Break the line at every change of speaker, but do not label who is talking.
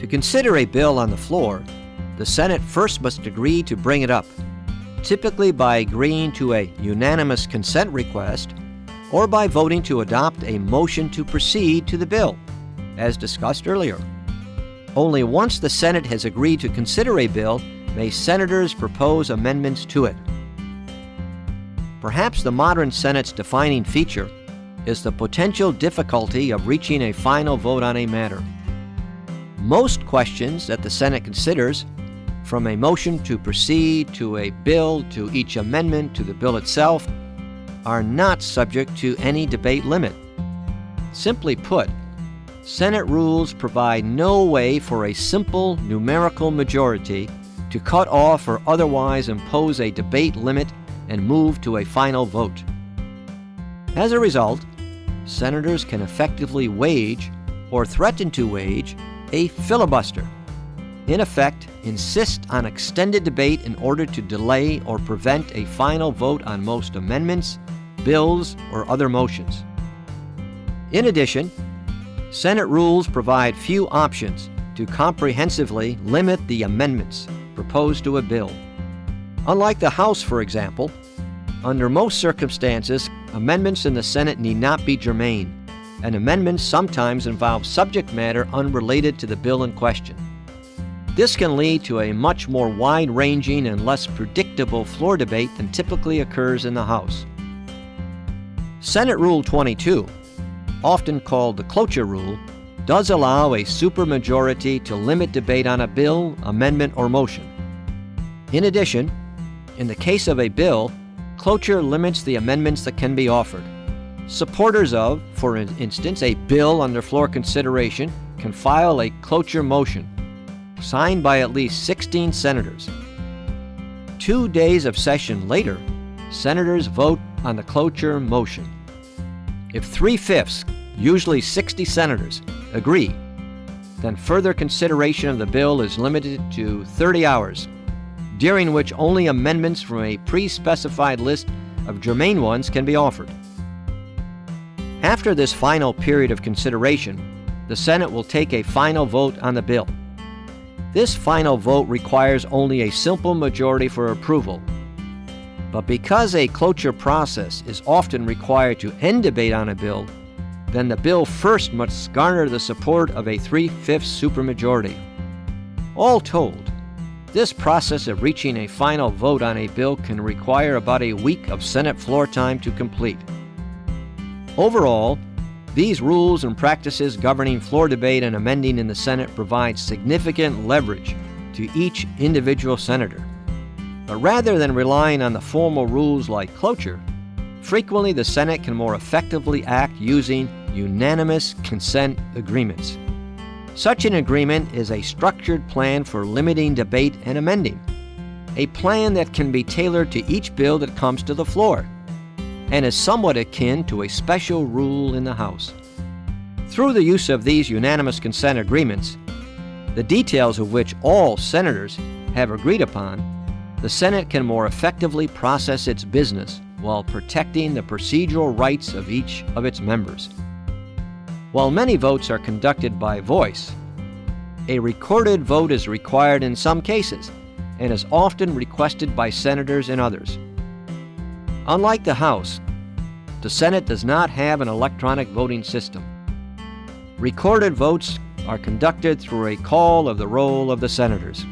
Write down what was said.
To consider a bill on the floor, the Senate first must agree to bring it up, typically by agreeing to a unanimous consent request or by voting to adopt a motion to proceed to the bill, as discussed earlier. Only once the Senate has agreed to consider a bill may senators propose amendments to it. Perhaps the modern Senate's defining feature is the potential difficulty of reaching a final vote on a matter. Most questions that the Senate considers, from a motion to proceed to a bill to each amendment to the bill itself, are not subject to any debate limit. Simply put, Senate rules provide no way for a simple numerical majority to cut off or otherwise impose a debate limit and move to a final vote. As a result, senators can effectively wage or threaten to wage a filibuster. In effect, insist on extended debate in order to delay or prevent a final vote on most amendments, bills, or other motions. In addition, Senate rules provide few options to comprehensively limit the amendments proposed to a bill. Unlike the House, for example, under most circumstances, amendments in the Senate need not be germane, and amendments sometimes involve subject matter unrelated to the bill in question. This can lead to a much more wide-ranging and less predictable floor debate than typically occurs in the House. Senate Rule 22, often called the cloture rule, does allow a supermajority to limit debate on a bill, amendment, or motion. In addition, in the case of a bill, cloture limits the amendments that can be offered. Supporters of, for instance, a bill under floor consideration can file a cloture motion, signed by at least 16 senators. 2 days of session later, senators vote on the cloture motion. If 3/5, usually 60 senators, agree, then further consideration of the bill is limited to 30 hours, during which only amendments from a pre-specified list of germane ones can be offered. After this final period of consideration, the Senate will take a final vote on the bill. This final vote requires only a simple majority for approval. But because a cloture process is often required to end debate on a bill, then the bill first must garner the support of a 3/5 supermajority. All told, this process of reaching a final vote on a bill can require about a week of Senate floor time to complete. Overall, these rules and practices governing floor debate and amending in the Senate provide significant leverage to each individual senator. But rather than relying on the formal rules like cloture, frequently the Senate can more effectively act using unanimous consent agreements. Such an agreement is a structured plan for limiting debate and amending, a plan that can be tailored to each bill that comes to the floor, and is somewhat akin to a special rule in the House. Through the use of these unanimous consent agreements, the details of which all senators have agreed upon, the Senate can more effectively process its business while protecting the procedural rights of each of its members. While many votes are conducted by voice, a recorded vote is required in some cases and is often requested by senators in others. Unlike the House, the Senate does not have an electronic voting system. Recorded votes are conducted through a call of the roll of the senators.